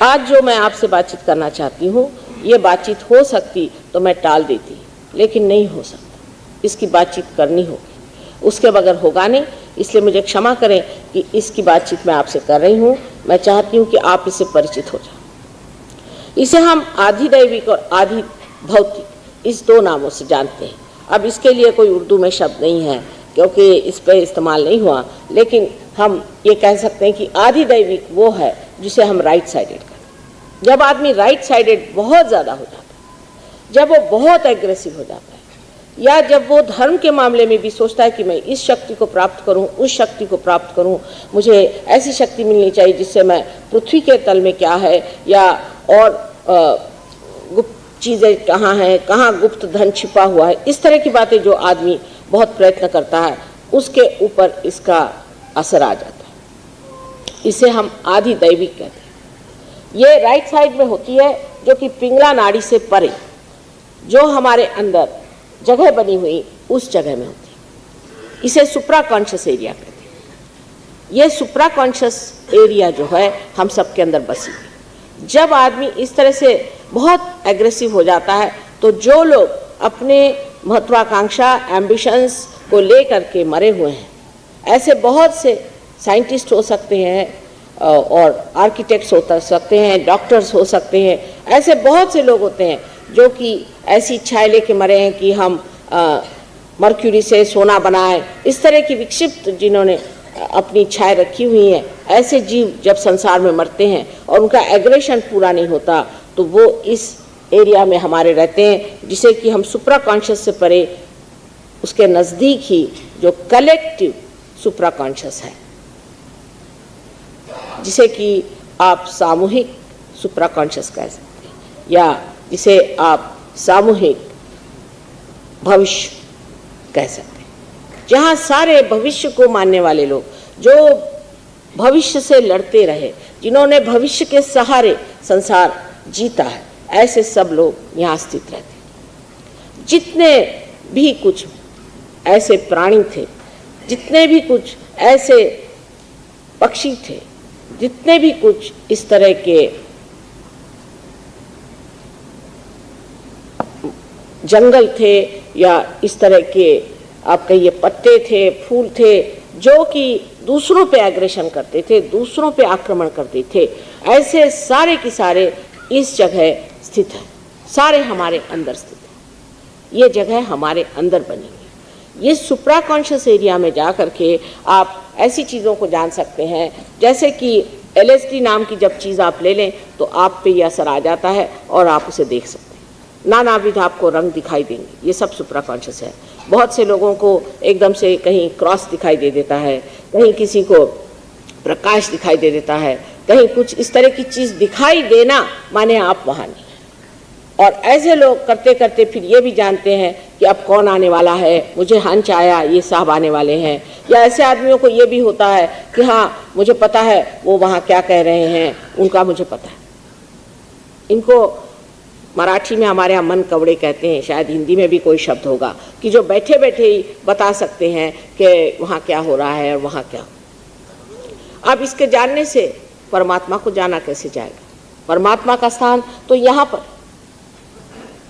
आज जो मैं आपसे बातचीत करना चाहती हूँ, ये बातचीत हो सकती तो मैं टाल देती, लेकिन नहीं हो सकता। इसकी बातचीत करनी होगी, उसके बगैर होगा नहीं। इसलिए मुझे क्षमा करें कि इसकी बातचीत मैं आपसे कर रही हूँ। मैं चाहती हूँ कि आप इससे परिचित हो जाएं। इसे हम आधि दैविक और आधि भौतिक इस दो नामों से जानते हैं। अब इसके लिए कोई उर्दू में शब्द नहीं है क्योंकि इस पर इस्तेमाल नहीं हुआ, लेकिन हम ये कह सकते हैं कि आधि दैविक वो है जिसे हम राइट साइडेड करते हैं। जब आदमी राइट साइडेड बहुत ज़्यादा हो जाता है, जब वो बहुत एग्रेसिव हो जाता है, या जब वो धर्म के मामले में भी सोचता है कि मैं इस शक्ति को प्राप्त करूं, उस शक्ति को प्राप्त करूं, मुझे ऐसी शक्ति मिलनी चाहिए जिससे मैं पृथ्वी के तल में क्या है या और गुप्त चीज़ें कहाँ हैं, कहाँ गुप्त धन छिपा हुआ है, इस तरह की बातें जो आदमी बहुत प्रयत्न करता है, उसके ऊपर इसका असर आ जाता है। इसे हम आधि दैविक कहते हैं। ये राइट साइड में होती है, जो कि पिंगला नाड़ी से परे, जो हमारे अंदर जगह बनी हुई उस जगह में होती है। इसे सुप्रा कॉन्शियस एरिया कहते हैं। ये सुप्रा कॉन्शियस एरिया जो है हम सबके अंदर बसी है। जब आदमी इस तरह से बहुत एग्रेसिव हो जाता है, तो जो लोग अपने महत्वाकांक्षा एम्बिशंस को लेकर के मरे हुए हैं, ऐसे बहुत से साइंटिस्ट हो सकते हैं और आर्किटेक्ट्स हो सकते हैं, डॉक्टर्स हो सकते हैं, ऐसे बहुत से लोग होते हैं जो कि ऐसी इच्छाएं लेके मरे हैं कि हम मर्क्यूरी से सोना बनाएं, इस तरह की विक्षिप्त जिन्होंने अपनी इच्छाएं रखी हुई हैं, ऐसे जीव जब संसार में मरते हैं और उनका एग्रेशन पूरा नहीं होता, तो वो इस एरिया में हमारे रहते हैं, जिसे कि हम सुप्रा कॉन्शियस से परे उसके नज़दीक ही जो कलेक्टिव सुप्रा कॉन्शियस है, जिसे कि आप सामूहिक सुप्रा कॉन्शियस कह सकते हैं, या जिसे आप सामूहिक भविष्य कह सकते हैं, जहाँ सारे भविष्य को मानने वाले लोग, जो भविष्य से लड़ते रहे, जिन्होंने भविष्य के सहारे संसार जीता है, ऐसे सब लोग यहाँ स्थित रहते हैं। जितने भी कुछ ऐसे प्राणी थे, जितने भी कुछ ऐसे पक्षी थे, जितने भी कुछ इस तरह के जंगल थे, या इस तरह के आप कहिए पत्ते थे, फूल थे, जो कि दूसरों पे एग्रेशन करते थे, दूसरों पे आक्रमण करते थे, ऐसे सारे के सारे इस जगह स्थित है, सारे हमारे अंदर स्थित है। ये जगह हमारे अंदर बनी है। ये सुप्रा कॉन्शियस एरिया में जा कर के आप ऐसी चीज़ों को जान सकते हैं, जैसे कि LSD नाम की जब चीज़ आप ले लें तो आप पे ये असर आ जाता है और आप उसे देख सकते हैं। नानाविध आपको रंग दिखाई देंगे, ये सब सुप्रा कॉन्शियस है। बहुत से लोगों को एकदम से कहीं क्रॉस दिखाई दे देता है, कहीं किसी को प्रकाश दिखाई दे देता है, कहीं कुछ इस तरह की चीज़ दिखाई देना माने आप वहाँ नहीं। और ऐसे लोग करते करते फिर ये भी जानते हैं कि अब कौन आने वाला है, मुझे हंच आया ये साहब आने वाले हैं। या ऐसे आदमियों को ये भी होता है कि हाँ मुझे पता है वो वहाँ क्या कह रहे हैं, उनका मुझे पता है। इनको मराठी में हमारे यहाँ मन कवड़े कहते हैं, शायद हिंदी में भी कोई शब्द होगा, कि जो बैठे बैठे ही बता सकते हैं कि वहाँ क्या हो रहा है और वहाँ क्या हो। अब इसके जानने से परमात्मा को जाना कैसे जाएगा? परमात्मा का स्थान तो यहाँ पर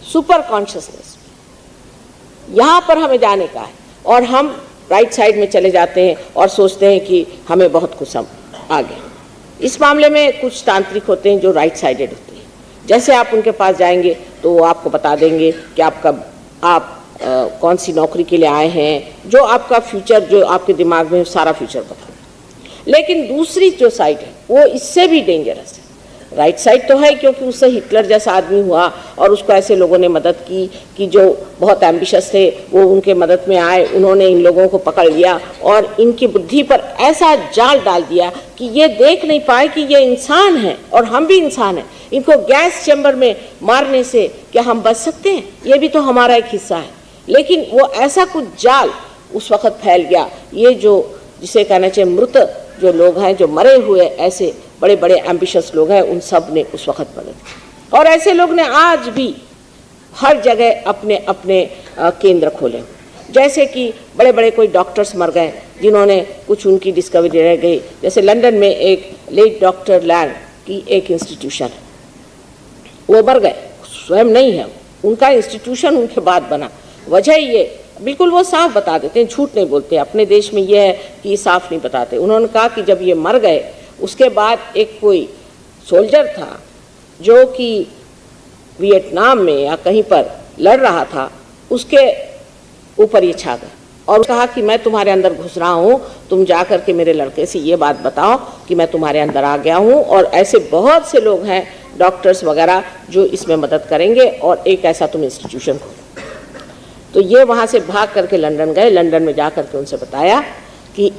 सुपर कॉन्शियसनेस, यहाँ पर हमें जाने का है। और हम राइट साइड में चले जाते हैं और सोचते हैं कि हमें बहुत कुछ हम आगे। इस मामले में कुछ तांत्रिक होते हैं जो राइट साइडेड होते हैं। जैसे आप उनके पास जाएंगे तो वो आपको बता देंगे कि आप कौन सी नौकरी के लिए आए हैं, जो आपका फ्यूचर जो आपके दिमाग में सारा फ्यूचर बता। लेकिन दूसरी जो साइड है वो इससे भी डेंजरस है। राइट साइड तो है क्योंकि उससे हिटलर जैसा आदमी हुआ और उसको ऐसे लोगों ने मदद की कि जो बहुत एम्बिशियस थे वो उनके मदद में आए, उन्होंने इन लोगों को पकड़ लिया और इनकी बुद्धि पर ऐसा जाल डाल दिया कि ये देख नहीं पाए कि ये इंसान है और हम भी इंसान हैं। इनको गैस चैम्बर में मारने से क्या हम बच सकते हैं? ये भी तो हमारा एक हिस्सा है। लेकिन वो ऐसा कुछ जाल उस वक़्त फैल गया, ये जो जिसे कहना चाहिए मृत जो लोग हैं, जो मरे हुए ऐसे बड़े बड़े एम्बिशियस लोग हैं, उन सब ने उस वक़्त मदद। और ऐसे लोग ने आज भी हर जगह अपने अपने केंद्र खोले। जैसे कि बड़े बड़े कोई डॉक्टर्स मर गए जिन्होंने कुछ उनकी डिस्कवरी रह गई। जैसे लंदन में एक लेट डॉक्टर लैंग की एक इंस्टीट्यूशन है, वो मर गए, स्वयं नहीं है, उनका इंस्टीट्यूशन उनके बाद बना। वजह ये बिल्कुल वो साफ बता देते हैं, झूठ नहीं बोलते। अपने देश में ये है कि साफ नहीं बताते। उन्होंने कहा कि जब ये मर गए उसके बाद एक कोई सोल्जर था जो कि वियतनाम में या कहीं पर लड़ रहा था, उसके ऊपर ये छा गए और कहा कि मैं तुम्हारे अंदर घुस रहा हूँ, तुम जा कर के मेरे लड़के से ये बात बताओ कि मैं तुम्हारे अंदर आ गया हूँ। और ऐसे बहुत से लोग हैं, डॉक्टर्स वगैरह, जो इसमें मदद करेंगे और एक ऐसा तुम इंस्टीट्यूशन खोलो। तो ये वहाँ से भाग करके लंदन गए। लंदन में जा करके उनसे बताया कि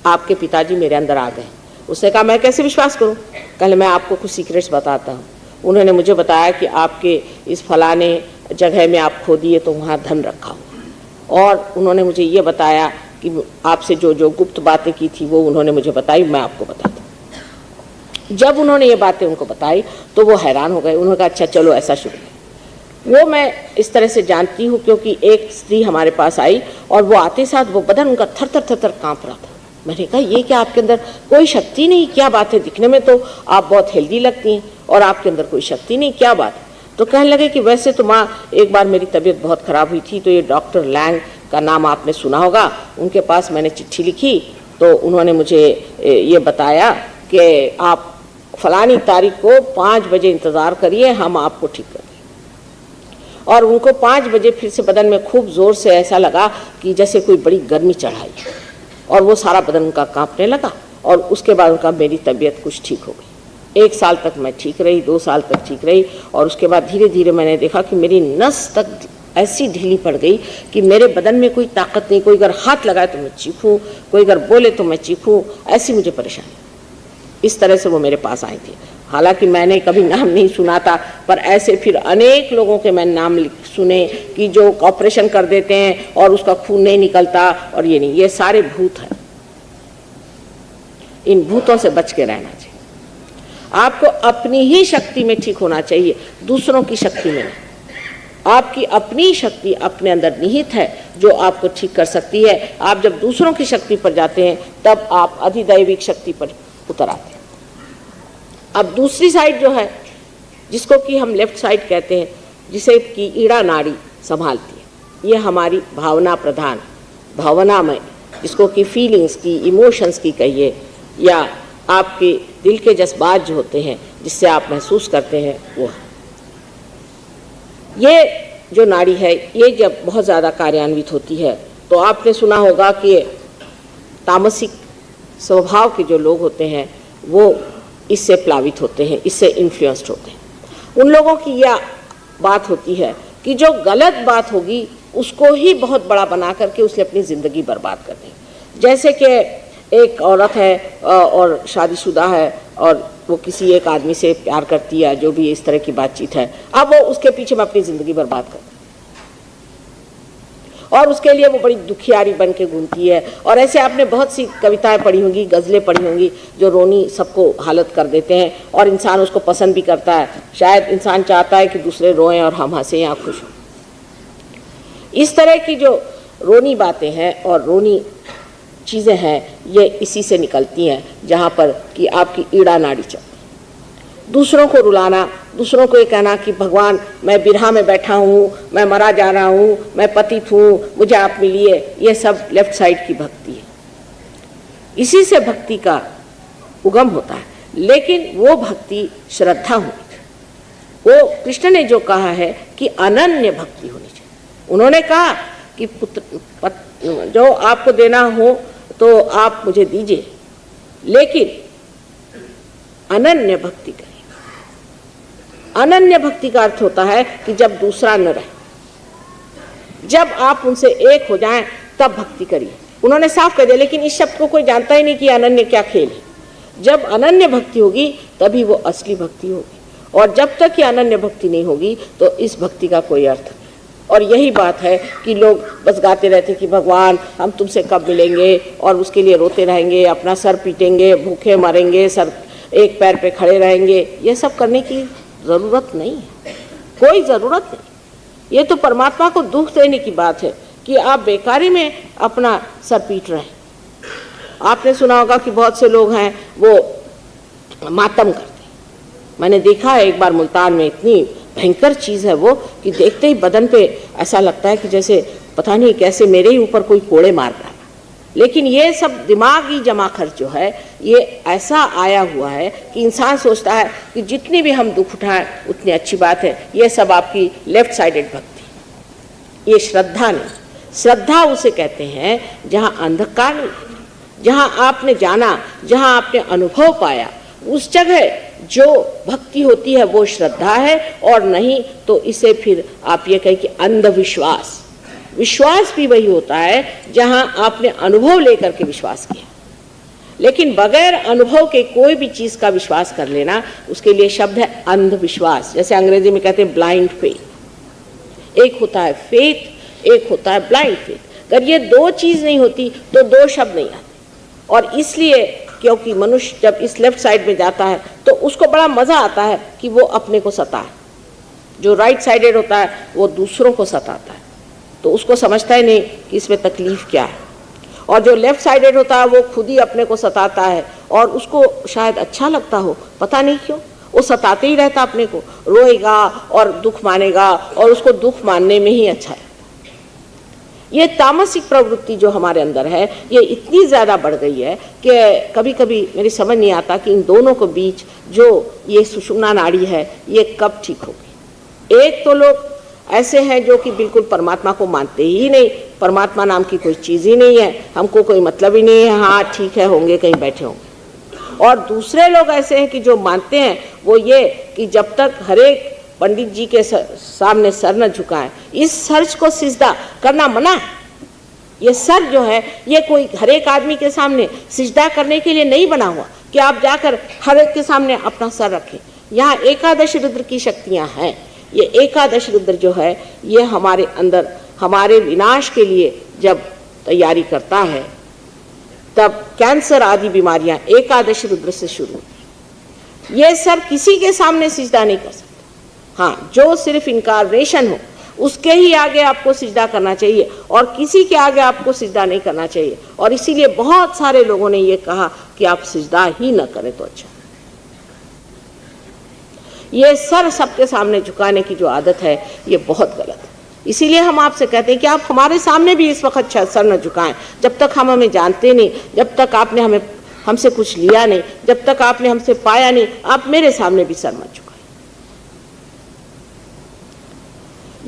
आपके पिताजी मेरे अंदर आ गए। उसने कहा मैं कैसे विश्वास करूँ, कल मैं आपको कुछ सीक्रेट्स बताता हूँ। उन्होंने मुझे बताया कि आपके इस फलाने जगह में आप खो दिए तो वहाँ धन रखा हुआ, और उन्होंने मुझे ये बताया कि आपसे जो जो गुप्त बातें की थी वो उन्होंने मुझे बताई, मैं आपको बताता हूँ। जब उन्होंने ये बातें उनको बताई तो वो हैरान हो गए। उन्होंने कहा अच्छा चलो ऐसा शुरू करें। वो मैं इस तरह से जानती हूँ क्योंकि एक स्त्री हमारे पास आई और वो आते साथ वो बदन उनका थर थर थर थर काँप रहा था। मैंने कहा ये क्या आपके अंदर कोई शक्ति नहीं, क्या बात है, दिखने में तो आप बहुत हेल्दी लगती हैं और आपके अंदर कोई शक्ति नहीं, क्या बात है। तो कहने लगे कि वैसे तो माँ एक बार मेरी तबीयत बहुत ख़राब हुई थी, तो ये डॉक्टर लैंग का नाम आपने सुना होगा, उनके पास मैंने चिट्ठी लिखी तो उन्होंने मुझे ये बताया कि आप फलानी तारीख को 5 बजे इंतज़ार करिए, हम आपको ठीक कर देंगे। और उनको 5 बजे फिर से बदन में खूब ज़ोर से ऐसा लगा कि जैसे कोई बड़ी गर्मी चढ़ाई और वो सारा बदन उनका कांपने लगा। और उसके बाद उनका मेरी तबीयत कुछ ठीक हो गई। 1 साल तक मैं ठीक रही, 2 साल तक ठीक रही, और उसके बाद धीरे धीरे मैंने देखा कि मेरी नस तक ऐसी ढीली पड़ गई कि मेरे बदन में कोई ताकत नहीं, कोई अगर हाथ लगाए तो मैं चीखूँ, कोई अगर बोले तो मैं चीखूँ, ऐसी मुझे परेशानी। इस तरह से वो मेरे पास आई थी। हालांकि मैंने कभी नाम नहीं सुना था, पर ऐसे फिर अनेक लोगों के मैंने नाम सुने कि जो ऑपरेशन कर देते हैं और उसका खून नहीं निकलता, और ये नहीं, ये सारे भूत हैं। इन भूतों से बच के रहना चाहिए। आपको अपनी ही शक्ति में ठीक होना चाहिए, दूसरों की शक्ति में नहीं। आपकी अपनी शक्ति अपने अंदर निहित है जो आपको ठीक कर सकती है। आप जब दूसरों की शक्ति पर जाते हैं तब आप अधिदैविक शक्ति पर उतर आते हैं। अब दूसरी साइड जो है, जिसको कि हम लेफ्ट साइड कहते हैं, जिसे कि ईड़ा नाड़ी संभालती है, ये हमारी भावना प्रधान, भावनामय, जिसको कि फीलिंग्स की, इमोशंस की कहिए, या आपके दिल के जज्बात जो होते हैं जिससे आप महसूस करते हैं, वो है। ये जो नाड़ी है, ये जब बहुत ज़्यादा कार्यान्वित होती है तो आपने सुना होगा कि तामसिक स्वभाव के जो लोग होते हैं वो इससे प्लावित होते हैं, इससे इन्फ्लुएंस्ड होते हैं। उन लोगों की यह बात होती है कि जो गलत बात होगी उसको ही बहुत बड़ा बना करके उसने अपनी ज़िंदगी बर्बाद कर दी। जैसे कि एक औरत है और शादीशुदा है और वो किसी एक आदमी से प्यार करती है, जो भी इस तरह की बातचीत है, अब वो उसके पीछे में अपनी ज़िंदगी बर्बाद कर दी और उसके लिए वो बड़ी दुखियारी बन के घूमती है। और ऐसे आपने बहुत सी कविताएं पढ़ी होंगी, गज़लें पढ़ी होंगी, जो रोनी सबको हालत कर देते हैं और इंसान उसको पसंद भी करता है। शायद इंसान चाहता है कि दूसरे रोएं और हम हंसें या खुश हों। इस तरह की जो रोनी बातें हैं और रोनी चीज़ें हैं, ये इसी से निकलती हैं, जहाँ पर कि आपकी ईड़ा नाड़ी चलती है। दूसरों को रुलाना, दूसरों को ये कहना कि भगवान मैं बिरहा में बैठा हूँ, मैं मरा जा रहा हूँ, मैं पतित हूँ, मुझे आप मिलिए, ये सब लेफ्ट साइड की भक्ति है। इसी से भक्ति का उगम होता है। लेकिन वो भक्ति श्रद्धा होनी चाहिए। वो कृष्ण ने जो कहा है कि अनन्य भक्ति होनी चाहिए। उन्होंने कहा कि पुत्र जो आपको देना हो तो आप मुझे दीजिए, लेकिन अनन्य भक्ति करें। अनन्य भक्ति का अर्थ होता है कि जब दूसरा न रहे, जब आप उनसे एक हो जाएं तब भक्ति करिए। उन्होंने साफ कर दिया, लेकिन इस शब्द को कोई जानता ही नहीं कि अनन्य क्या खेल है। जब अनन्य भक्ति होगी तभी वो असली भक्ति होगी, और जब तक ये अनन्य भक्ति नहीं होगी तो इस भक्ति का कोई अर्थ नहीं। और यही बात है कि लोग बस गाते रहते कि भगवान हम तुमसे कब मिलेंगे, और उसके लिए रोते रहेंगे, अपना सर पीटेंगे, भूखे मरेंगे, सर एक पैर पे खड़े रहेंगे। ये सब करने की ज़रूरत नहीं है, कोई ज़रूरत नहीं। ये तो परमात्मा को दुख देने की बात है कि आप बेकारी में अपना सर पीट रहे हैं। आपने सुना होगा कि बहुत से लोग हैं वो मातम करते हैं, मैंने देखा है एक बार मुल्तान में, इतनी भयंकर चीज़ है वो कि देखते ही बदन पे ऐसा लगता है कि जैसे पता नहीं कैसे मेरे ही ऊपर कोई कोड़े मार रहा है। लेकिन ये सब दिमागी जमा खर्च जो है ये ऐसा आया हुआ है कि इंसान सोचता है कि जितनी भी हम दुख उठाएं उतनी अच्छी बात है। ये सब आपकी लेफ्ट साइडेड भक्ति, ये श्रद्धा नहीं। श्रद्धा उसे कहते हैं जहाँ अंधकार नहीं, जहाँ आपने जाना, जहाँ आपने अनुभव पाया, उस जगह जो भक्ति होती है वो श्रद्धा है। और नहीं तो इसे फिर आप ये कहें कि अंधविश्वास। विश्वास भी वही होता है जहां आपने अनुभव लेकर के विश्वास किया, लेकिन बगैर अनुभव के कोई भी चीज का विश्वास कर लेना, उसके लिए शब्द है अंधविश्वास। जैसे अंग्रेजी में कहते हैं ब्लाइंड फेथ। एक होता है फेथ, एक होता है ब्लाइंड फेथ। अगर ये दो चीज नहीं होती तो दो शब्द नहीं आते। और इसलिए क्योंकि मनुष्य जब इस लेफ्ट साइड में जाता है तो उसको बड़ा मजा आता है कि वो अपने को सताए। जो राइट साइडेड होता है वो दूसरों को सताता है, तो उसको समझता ही नहीं कि इसमें तकलीफ क्या है। और जो लेफ्ट साइडेड होता है वो खुद ही अपने को सताता है और उसको शायद अच्छा लगता हो, पता नहीं क्यों वो सताते ही रहता अपने को, रोएगा और दुख मानेगा और उसको दुख मानने में ही अच्छा है। ये तामसिक प्रवृत्ति जो हमारे अंदर है ये इतनी ज़्यादा बढ़ गई है कि कभी कभी मेरी समझ नहीं आता कि इन दोनों के बीच जो ये सुषुम्ना नाड़ी है ये कब ठीक होगी। एक तो लोग ऐसे हैं जो कि बिल्कुल परमात्मा को मानते ही नहीं, परमात्मा नाम की कोई चीज़ ही नहीं है, हमको कोई मतलब ही नहीं है, हाँ ठीक है होंगे कहीं बैठे होंगे। और दूसरे लोग ऐसे हैं कि जो मानते हैं वो ये कि जब तक हरेक पंडित जी के सामने सर न झुकाएं, इस सर को सिजदा करना मना है। ये सर जो है ये कोई हरेक आदमी के सामने सिजदा करने के लिए नहीं बना हुआ कि आप जाकर हर एक के सामने अपना सर रखें। यहाँ एकादश रुद्र की शक्तियाँ हैं। ये एकादश रुद्र जो है ये हमारे अंदर हमारे विनाश के लिए जब तैयारी करता है तब कैंसर आदि बीमारियां एकादश रुद्र से शुरू। ये सर किसी के सामने सिजदा नहीं कर सकता। हाँ, जो सिर्फ इनकारनेशन हो उसके ही आगे आपको सिजदा करना चाहिए और किसी के आगे आपको सिजदा नहीं करना चाहिए। और इसीलिए बहुत सारे लोगों ने ये कहा कि आप सिजदा ही न करें तो अच्छा। ये सर सबके सामने झुकाने की जो आदत है ये बहुत गलत है। इसीलिए हम आपसे कहते हैं कि आप हमारे सामने भी इस वक्त सर न झुकाएं। जब तक हम हमें जानते नहीं, जब तक आपने हमसे कुछ लिया नहीं, जब तक आपने हमसे पाया नहीं, आप मेरे सामने भी सर मत झुकाएं।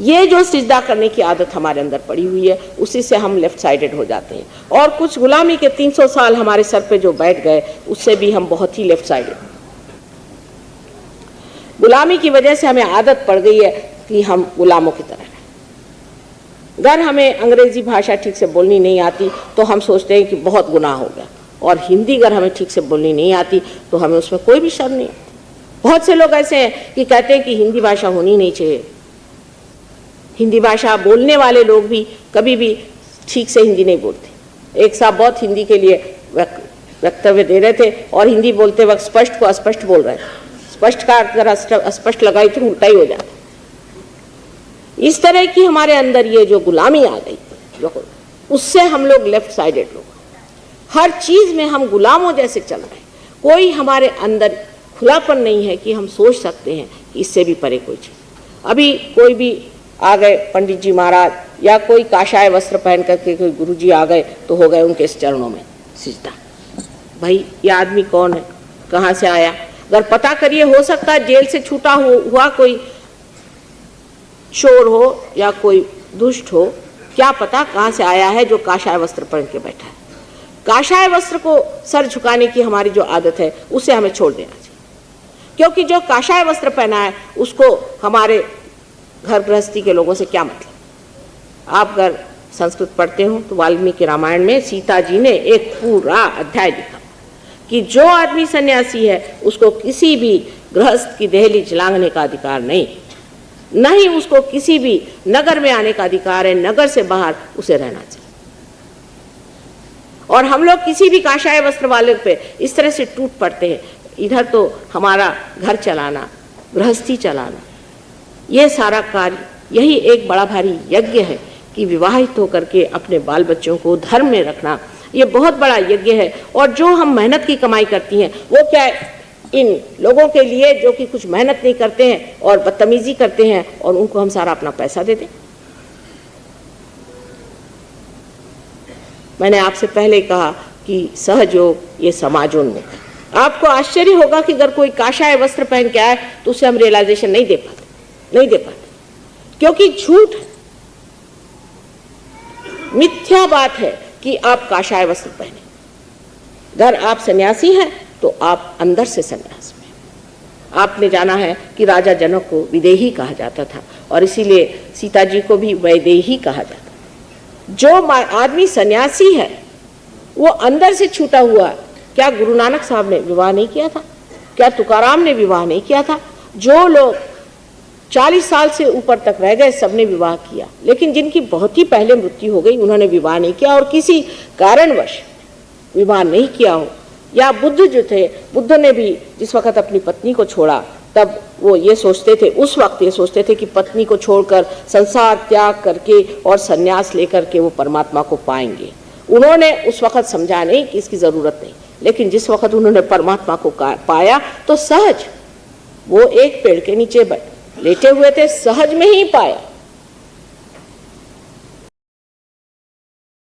ये जो सिजदा करने की आदत हमारे अंदर पड़ी हुई है उसी से हम लेफ्ट साइडेड हो जाते हैं। और कुछ गुलामी के 300 साल हमारे सर पे जो बैठ गए उससे भी हम बहुत ही लेफ्ट साइडेड। गुलामी की वजह से हमें आदत पड़ गई है कि हम गुलामों की तरह रहें। अगर हमें अंग्रेजी भाषा ठीक से बोलनी नहीं आती तो हम सोचते हैं कि बहुत गुनाह हो गया, और हिंदी अगर हमें ठीक से बोलनी नहीं आती तो हमें उसमें कोई भी शर्म नहीं आती। बहुत से लोग ऐसे हैं कि कहते हैं कि हिंदी भाषा होनी नहीं चाहिए। हिंदी भाषा बोलने वाले लोग भी कभी भी ठीक से हिंदी नहीं बोलते। एक साहब बहुत हिंदी के लिए वक्तव्य दे रहे थे और हिंदी बोलते वक्त स्पष्ट को अस्पष्ट बोल रहे थे। स्पष्ट का अगर अस्पष्ट लगाई तो उल्टा ही हो जाता। इस तरह की हमारे अंदर ये जो गुलामी आ गई जो उससे हम लोग लेफ्ट साइडेड लोग, हर चीज में हम गुलामों जैसे चल रहे हैं। कोई हमारे अंदर खुलापन नहीं है कि हम सोच सकते हैं कि इससे भी परे कोई चीज। अभी कोई भी आ गए पंडित जी महाराज या कोई काशाय वस्त्र पहन करके कोई गुरु जी आ गए तो हो गए उनके चरणों में सिजदा। भाई ये आदमी कौन है, कहाँ से आया? अगर पता करिए, हो सकता है जेल से छूटा हुआ कोई चोर हो या कोई दुष्ट हो, क्या पता कहाँ से आया है जो काशाय वस्त्र पहन के बैठा है। काशाय वस्त्र को सर झुकाने की हमारी जो आदत है उसे हमें छोड़ देना चाहिए, क्योंकि जो काशाय वस्त्र पहना है उसको हमारे घर गृहस्थी के लोगों से क्या मतलब। आप अगर संस्कृत पढ़ते हो तो वाल्मीकि रामायण में सीता जी ने एक पूरा अध्याय लिखा कि जो आदमी सन्यासी है उसको किसी भी गृहस्थ की दहलीज लांघने का अधिकार नहीं, न ही उसको किसी भी नगर में आने का अधिकार है, नगर से बाहर उसे रहना चाहिए। और हम लोग किसी भी काशाय वस्त्र वाले पे इस तरह से टूट पड़ते हैं। इधर तो हमारा घर चलाना, गृहस्थी चलाना, ये सारा कार्य, यही एक बड़ा भारी यज्ञ है कि विवाहित होकर के अपने बाल बच्चों को धर्म में रखना, ये बहुत बड़ा यज्ञ है। और जो हम मेहनत की कमाई करती हैं वो क्या है, इन लोगों के लिए जो कि कुछ मेहनत नहीं करते हैं और बदतमीजी करते हैं, और उनको हम सारा अपना पैसा दे दें? मैंने आपसे पहले कहा कि सहयोग ये समाजोन्मुख है। आपको आश्चर्य होगा कि अगर कोई काशाय वस्त्र पहन के आए तो उसे हम रियलाइजेशन नहीं दे पाते, क्योंकि झूठ है, मिथ्या बात है कि आप काशाय वस्त्र पहने। अगर आप सन्यासी हैं तो आप अंदर से सन्यास में। आपने जाना है कि राजा जनक को विदेही कहा जाता था और इसीलिए सीता जी को भी वैदेही कहा जाता था। जो आदमी सन्यासी है वो अंदर से छूटा हुआ। क्या गुरु नानक साहब ने विवाह नहीं किया था? क्या तुकाराम ने विवाह नहीं किया था? जो लोग 40 साल से ऊपर तक रह गए सबने विवाह किया, लेकिन जिनकी बहुत ही पहले मृत्यु हो गई उन्होंने विवाह नहीं किया, और किसी कारणवश विवाह नहीं किया हो। या बुद्ध जो थे, बुद्ध ने भी जिस वक्त अपनी पत्नी को छोड़ा तब वो ये सोचते थे, उस वक्त ये सोचते थे कि पत्नी को छोड़कर संसार त्याग करके और संन्यास लेकर के वो परमात्मा को पाएंगे। उन्होंने उस वक्त समझा नहीं कि इसकी ज़रूरत नहीं, लेकिन जिस वक्त उन्होंने परमात्मा को पाया तो सहज वो एक पेड़ के नीचे लेटे हुए थे, सहज में ही पाया।